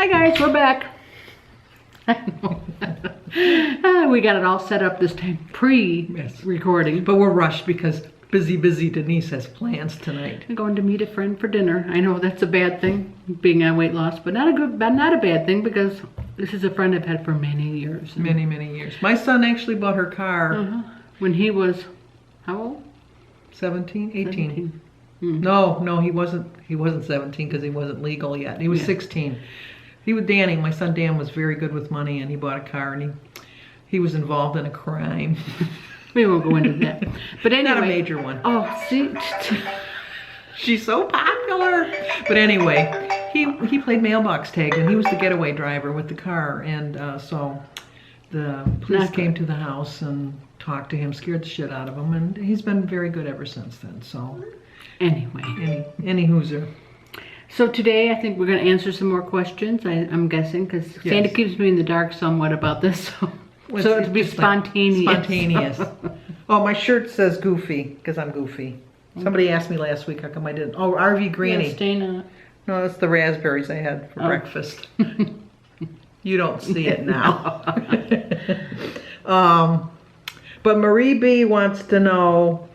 Hi guys, we're back. We got it all set up this time, pre-recording. But we're rushed because busy Denise has plans tonight. I'm going to meet a friend for dinner. I know that's a bad thing, being on weight loss, but not a bad thing because this is a friend I've had for many years. Many years. My son actually bought her car when he was, how old? 17, 18. 17. No, he wasn't 17 because he wasn't legal yet. He was 16. Danny, my son Dan, was very good with money, and he bought a car, and he was involved in a crime. We won't go into that. But anyway. Not a major one. Oh, see? She's so popular. But anyway, he played mailbox tag, and he was the getaway driver with the car. And so the police came to the house and talked to him, scared the shit out of him, and he's been very good ever since then. So anyway. Any hooser. So today I think we're going to answer some more questions, I'm guessing, because Sandy keeps me in the dark somewhat about this. So it'll be spontaneous. Spontaneous. Oh, my shirt says Goofy, because I'm goofy. Somebody asked me last week how come I didn't. Oh, RV Granny. Yeah, stain on it. No, that's the raspberries I had for breakfast. You don't see it now. But Marie B wants to know,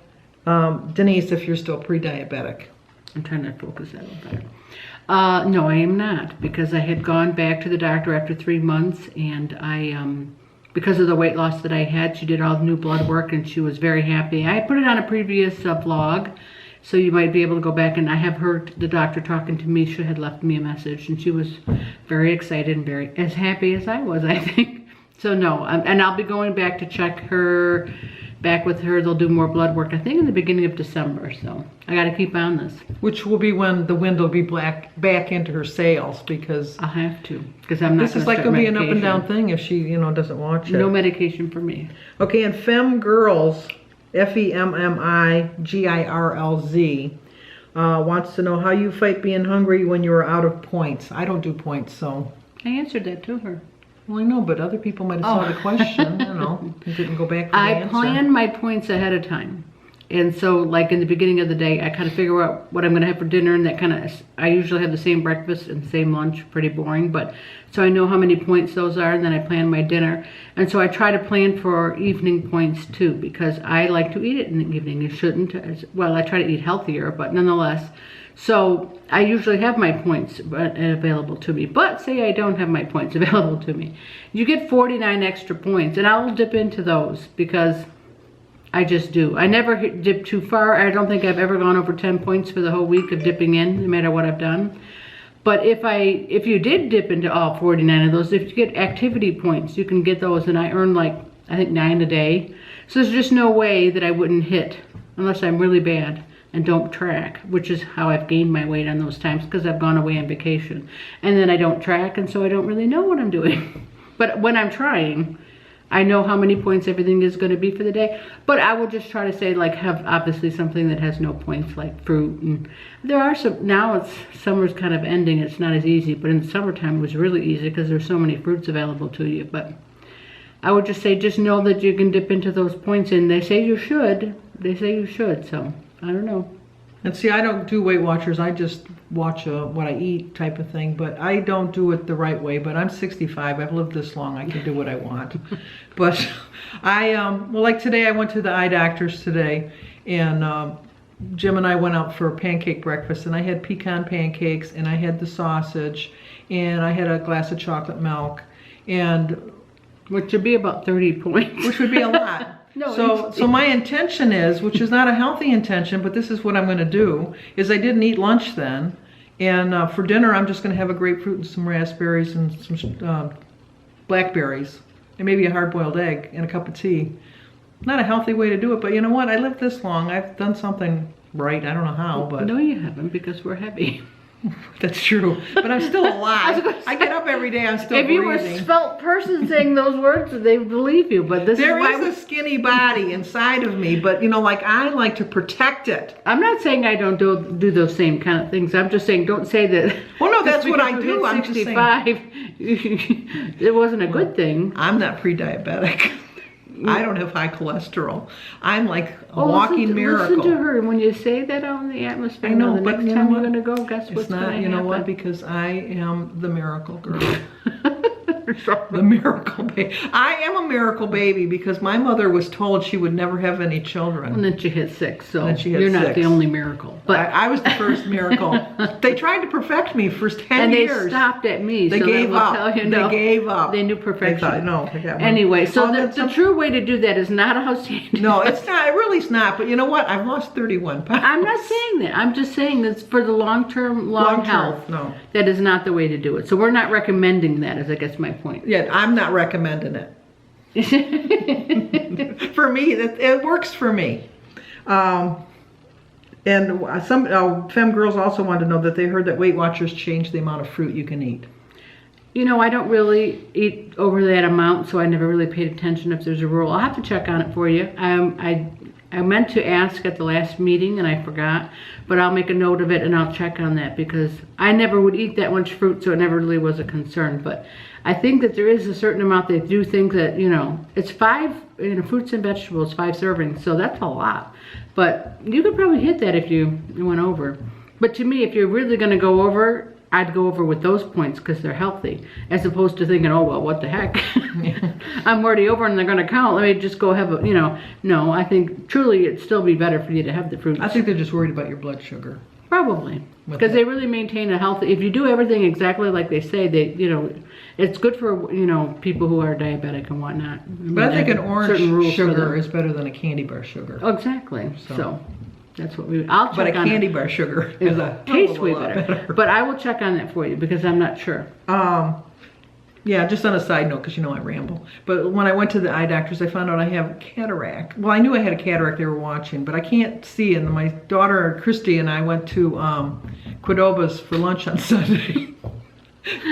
Denise, if you're still pre-diabetic. I'm trying to focus that a little better. No, I am not, because I had gone back to the doctor after 3 months, and because of the weight loss that I had, she did all the new blood work, and she was very happy. I put it on a previous vlog, so you might be able to go back, and I have heard the doctor talking to me. She had left me a message, and she was very excited and very as happy as I was, I think. So no, and I'll be going back to check her, back with her. They'll do more blood work, I think in the beginning of December, so I got to keep on this. Which will be when the wind will be back into her sails, because I'll have to, because I'm not. This is like going to be an up and down thing if she, doesn't watch it. No medication for me. Okay, and Fem Girls, FEMMIGIRLZ, wants to know how you fight being hungry when you are out of points. I don't do points, so. I answered that to her. Well, I know, but other people might have saw the question, and didn't go back for the answer. I plan my points ahead of time. And so, like in the beginning of the day, I kind of figure out what I'm going to have for dinner, and that kind of, I usually have the same breakfast and the same lunch, pretty boring, but so I know how many points those are, and then I plan my dinner. And so I try to plan for evening points too, because I like to eat it in the evening. You shouldn't, well, I try to eat healthier, but nonetheless. So I usually have my points available to me, but say I don't have my points available to me. You get 49 extra points, and I'll dip into those because I just do. I never dip too far. I don't think I've ever gone over 10 points for the whole week of dipping in, no matter what I've done. But if you did dip into all 49 of those, if you get activity points, you can get those, and I earn like, I think 9 a day. So there's just no way that I wouldn't hit, unless I'm really bad and don't track, which is how I've gained my weight on those times, because I've gone away on vacation. And then I don't track, and so I don't really know what I'm doing. But when I'm trying, I know how many points everything is going to be for the day. But I will just try to say, like, have obviously something that has no points, like fruit. And there are some, now summer's kind of ending, it's not as easy, but in the summertime it was really easy because there's so many fruits available to you. But I would just say, just know that you can dip into those points, and they say you should, so I don't know. And see, I don't do Weight Watchers. I just watch what I eat type of thing, but I don't do it the right way. But I'm 65. I've lived this long. I can do what I want. But well, like today, I went to the eye doctor's today, and Jim and I went out for a pancake breakfast, and I had pecan pancakes, and I had the sausage, and I had a glass of chocolate milk, and which would be about 30 points. Which would be a lot. No, so my intention is, which is not a healthy intention, but this is what I'm going to do, is I didn't eat lunch then. And for dinner, I'm just going to have a grapefruit and some raspberries and some blackberries. And maybe a hard-boiled egg and a cup of tea. Not a healthy way to do it, but you know what? I lived this long. I've done something right. I don't know how, but... No, you haven't, because we're heavy. That's true, but I'm still alive. I get up every day, I'm still breathing. If you were a svelte person saying those words, they would believe you, but there is a skinny body inside of me, but like I like to protect it. I'm not saying I don't do those same kind of things. I'm just saying, don't say that. Well, no, that's what I do. I'm 65, it wasn't a good thing. I'm not pre-diabetic. I don't have high cholesterol. I'm like a Oh, walking miracle. Listen to her. When you say that out in the atmosphere, I know, the but next you time know you're what? going to go, guess what's It's going to not, happen? you know what, because I am the miracle girl. The miracle baby. I am a miracle baby because my mother was told she would never have any children. And then she hit 6, so then she hit you're not 6. the only miracle. But I was the first miracle. They tried to perfect me for 10 and they years. stopped at me. They so gave that will up. Tell you, They no, gave up. They knew They perfection. thought, no, I got one. Anyway, so Oh, the true way to do that is not a house standing. No, it's not. It really is not. But you know what? I've lost 31 pounds. I'm not saying that. I'm just saying that's for the long-term, long health. No. That is not the way to do it. So we're not recommending that, is I guess my point. Yeah, I'm not recommending it. For me, it works for me. And some femme girls also wanted to know that they heard that Weight Watchers changed the amount of fruit you can eat. You know, I don't really eat over that amount, so I never really paid attention if there's a rule. I'll have to check on it for you. I meant to ask at the last meeting and I forgot, but I'll make a note of it and I'll check on that because I never would eat that much fruit, so it never really was a concern. But I think that there is a certain amount. They do think that, you know, it's 5, you know, fruits and vegetables, 5 servings, so that's a lot. But you could probably hit that if you went over. But to me, if you're really going to go over, I'd go over with those points because they're healthy, as opposed to thinking, oh, well, what the heck? I'm already over and they're going to count. Let me just go have a, you know. No, I think truly it'd still be better for you to have the fruit. I think they're just worried about your blood sugar. Probably. Because they really maintain a healthy, if you do everything exactly like they say, they, you know, it's good for, you know, people who are diabetic and whatnot. But I think an certain rules orange for sugar them. is better than a candy bar sugar. Oh, exactly. So. So that's what we, I'll check But a on candy it. bar sugar is a Tastes way lot better. But I will check on that for you because I'm not sure. Yeah, just on a side note, because you know I ramble. But when I went to the eye doctors, I found out I have cataract. Well, I knew I had a cataract, they were watching, but I can't see. And my daughter, Christy, and I went to Qdoba's for lunch on Sunday.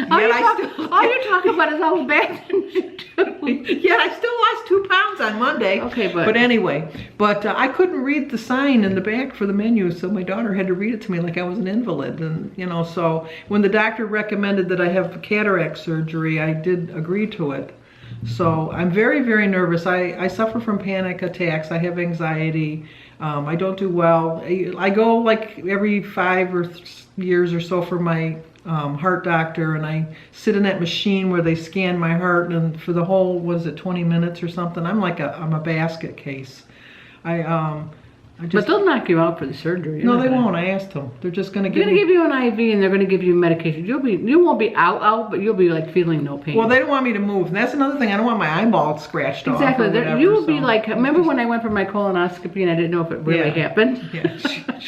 All you're talking about is all the bad things you do. Yet I still lost 2 pounds on Monday. Okay, but anyway, I couldn't read the sign in the back for the menu, so my daughter had to read it to me like I was an invalid. And you know, so when the doctor recommended that I have cataract surgery, I did agree to it. So I'm very, very nervous. I suffer from panic attacks. I have anxiety. I don't do well. I go like every 5 years or so for my heart doctor, and I sit in that machine where they scan my heart, and for the whole, was it 20 minutes or something? I'm a basket case. But they'll knock you out for the surgery. No, they won't. I asked them. They're just gonna They're gonna give you an IV and they're gonna give you medication. You won't be out, but you'll be like feeling no pain. Well, they don't want me to move. And that's another thing. I don't want my eyeball scratched off. Exactly. Or whatever, You will be so. like, remember when I went for my colonoscopy and I didn't know if it really happened? Yeah.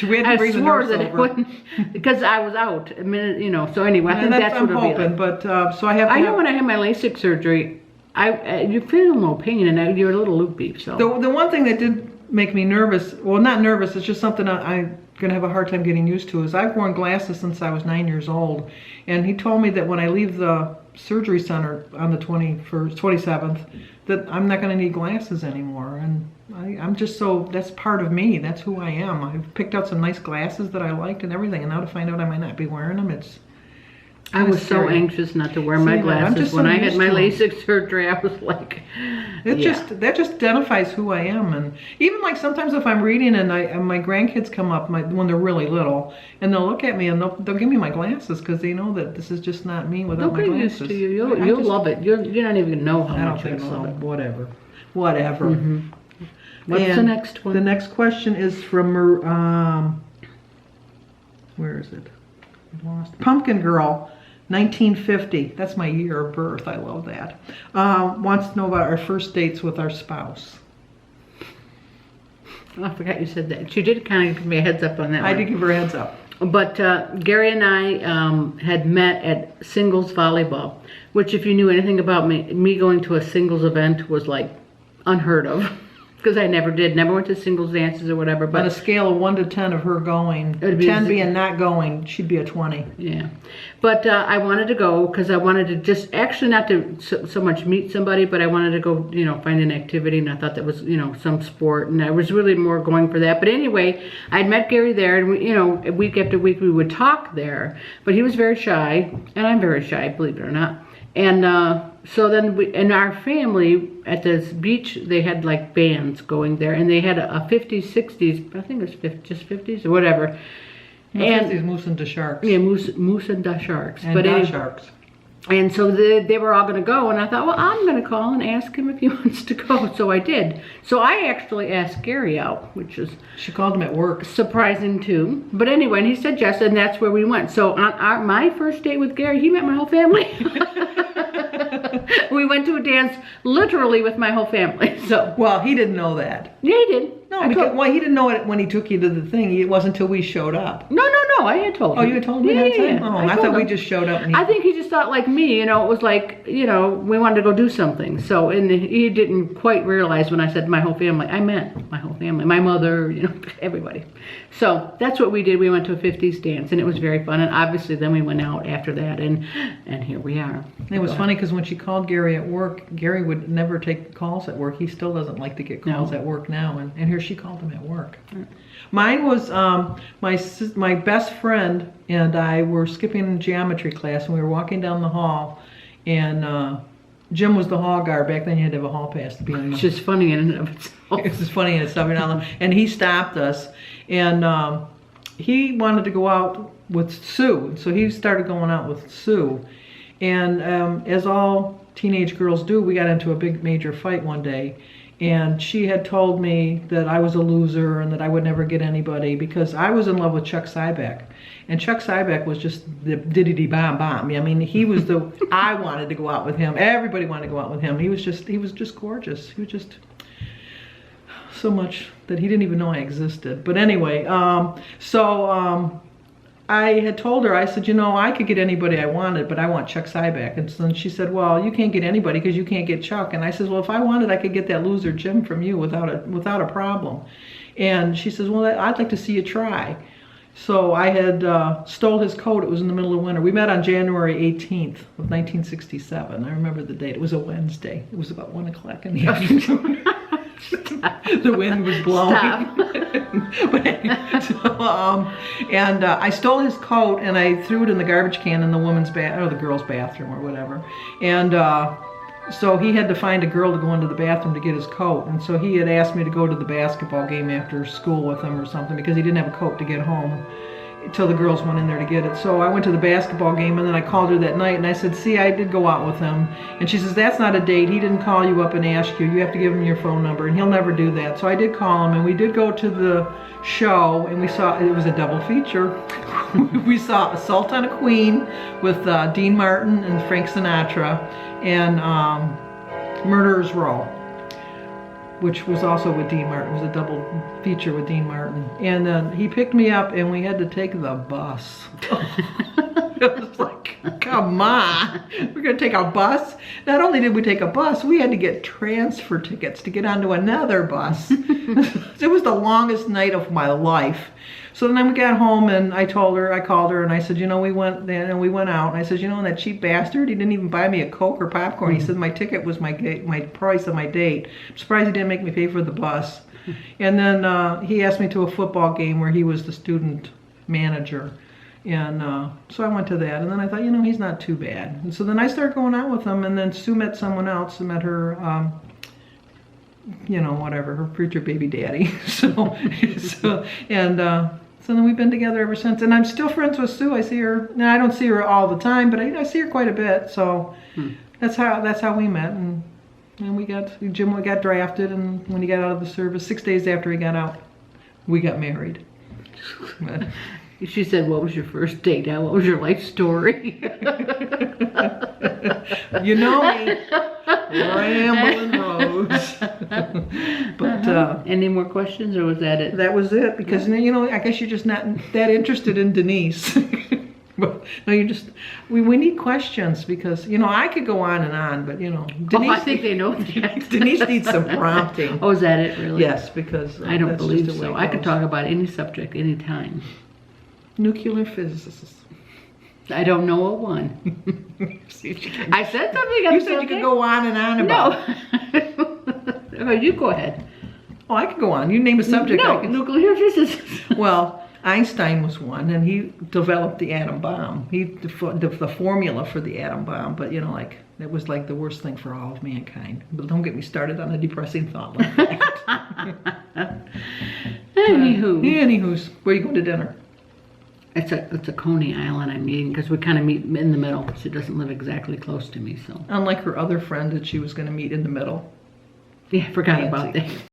We had to I bring the swore nurse that over. it wouldn't, because I was out a minute, you know. So anyway, I think that's I'm what it'll be hoping, like. but so I have to I know when I had my LASIK surgery, you feel no pain and you're a little loopy. So the one thing that did make me nervous, well, not nervous, it's just something I'm gonna have a hard time getting used to, is I've worn glasses since I was 9 years old, and he told me that when I leave the surgery center on the 27th, that I'm not gonna need glasses anymore. And I'm just so, that's part of me, that's who I am. I've picked out some nice glasses that I liked and everything, and now to find out I might not be wearing them, it's I was so scary. anxious not to wear my See, I'm glasses. just When so I had used my to 'em. LASIK surgery, I was like, that just identifies who I am. And even like sometimes if I'm reading and my grandkids come up when they're really little, and they'll look at me and they'll give me my glasses because they know that this is just not me without they'll my get glasses. used to you. You'll love it. You're not even gonna know how I don't much you're think gonna so. love it. Whatever. What's the And next one? The next question is from where is it? I lost. Pumpkin Girl, 1950. That's my year of birth. I love that. Wants to know about our first dates with our spouse. Oh, I forgot you said that. She did kind of give me a heads up on that I one. did give her a heads up. But Gary and I had met at singles volleyball, which if you knew anything about me going to a singles event was like unheard of. Because I never went to singles dances or whatever. But On a scale of 1 to 10 of her going, It'd be 10 a- being not going, she'd be a 20. yeah, but I wanted to go because I wanted to just actually not to so much meet somebody, but I wanted to go, you know, find an activity, and I thought that was, you know, some sport, and I was really more going for that. But anyway, I'd met Gary there, and we, you know, week after week we would talk there, but he was very shy, and I'm very shy, believe it or not. And so then we, in our family at this beach, they had like bands going there, and they had a 50s, 60s, I think it was just 50s or whatever. And these moose and the sharks. Yeah, moose and the sharks. And the sharks. And so they were all going to go, and I thought, well, I'm going to call and ask him if he wants to go. So I did. So I actually asked Gary out, which is She called him at work. surprising too. But anyway, and he said yes, and that's where we went. So on my first date with Gary, he met my whole family. We went to a dance literally with my whole family. So Well, he didn't know that. yeah, he did. No, I because, told- well, he didn't know it when he took you to the thing. It wasn't until we showed up. no, I had told him. Oh, you had told him Yeah, that yeah, time? yeah. Oh, I I told thought we him. just showed up and he... I think he just thought like me, it was like, we wanted to go do something. So, and he didn't quite realize when I said my whole family, I meant my whole family, my mother, everybody. So that's what we did. We went to a 50s dance, and it was very fun. And obviously then we went out after that, and here we are. It was funny because when she called Gary at work, Gary would never take calls at work. He still doesn't like to get calls No. at work now, and here she called him at work. Mine was my best friend and I were skipping geometry class, and we were walking down the hall, and Jim was the hall guard. Back then you had to have a hall pass to be on the It's just funny in and of itself. It's just funny and stuff, and he stopped us, and he wanted to go out with Sue, so he started going out with Sue, and as all teenage girls do, we got into a big major fight one day, and she had told me that I was a loser and that I would never get anybody because I was in love with Chuck Cybeck. And Chuck Cybeck was just the diddity-bomb-bomb. I mean, he was the, I wanted to go out with him. Everybody wanted to go out with him. He was just gorgeous. He was just so much that he didn't even know I existed. But anyway, I had told her, I said, I could get anybody I wanted, but I want Chuck Cybeck. And so then she said, well, you can't get anybody because you can't get Chuck. And I said, well, if I wanted, I could get that loser Jim from you without a problem. And she says, well, I'd like to see you try. So I had stole his coat. It was in the middle of winter. We met on January 18th of 1967. I remember the date. It was a Wednesday. It was about 1 o'clock in the afternoon. The wind was blowing. But anyway, and I stole his coat and I threw it in the garbage can in the women's or the girls' bathroom or whatever. And so he had to find a girl to go into the bathroom to get his coat. And so he had asked me to go to the basketball game after school with him or something because he didn't have a coat to get home until the girls went in there to get it. So I went to the basketball game, and then I called her that night and I said, see, I did go out with him. And she says, that's not a date. He didn't call you up and ask you. You have to give him your phone number, and he'll never do that. So I did call him, and we did go to the show, and we saw, it was a double feature. We saw Assault on a Queen with Dean Martin and Frank Sinatra, and Murderer's Row, which was also with Dean Martin. It was a double feature with Dean Martin. And then he picked me up and we had to take the bus. It was like, come on, we're gonna take a bus? Not only did we take a bus, we had to get transfer tickets to get onto another bus. It was the longest night of my life. So then we got home and I called her and I said, we went out. And I said, and that cheap bastard, he didn't even buy me a Coke or popcorn. He said my ticket was my price of my date. I'm surprised he didn't make me pay for the bus. And then he asked me to a football game where he was the student manager. And so I went to that. And then I thought, he's not too bad. And so then I started going out with him. And then Sue met someone else and met her, whatever, her future baby daddy. So then we've been together ever since, and I'm still friends with Sue. I see her. Now I don't see her all the time, but I see her quite a bit. So that's how we met, and Jim got drafted, and when he got out of the service, 6 days after he got out, we got married. But, She said, what was your first date? Now, what was your life story? you know me, rambling Rose. But any more questions, or was that it? that was it, because I guess you're just not that interested in Denise. But no, we need questions because I could go on and on, but Denise, I think they know that. Denise needs some prompting. Oh, is that it, really? Yes, because I don't that's believe just the way so. it I could goes. talk about any subject, anytime. Nuclear physicists. I don't know a one. See if you can- I said something. You said you could go on and on about. No. Oh, you go ahead. Oh, I could go on. You name a subject. No, I could. nuclear physicists. Well, Einstein was one, and he developed the atom bomb. He the formula for the atom bomb, but you know, like, it was like the worst thing for all of mankind. But don't get me started on a depressing thought like that. Anywho's, where you going to dinner? It's a Coney Island I'm meeting because we kind of meet in the middle. She doesn't live exactly close to me, so. Unlike her other friend that she was going to meet in the middle. Yeah, forgot Nancy. about that.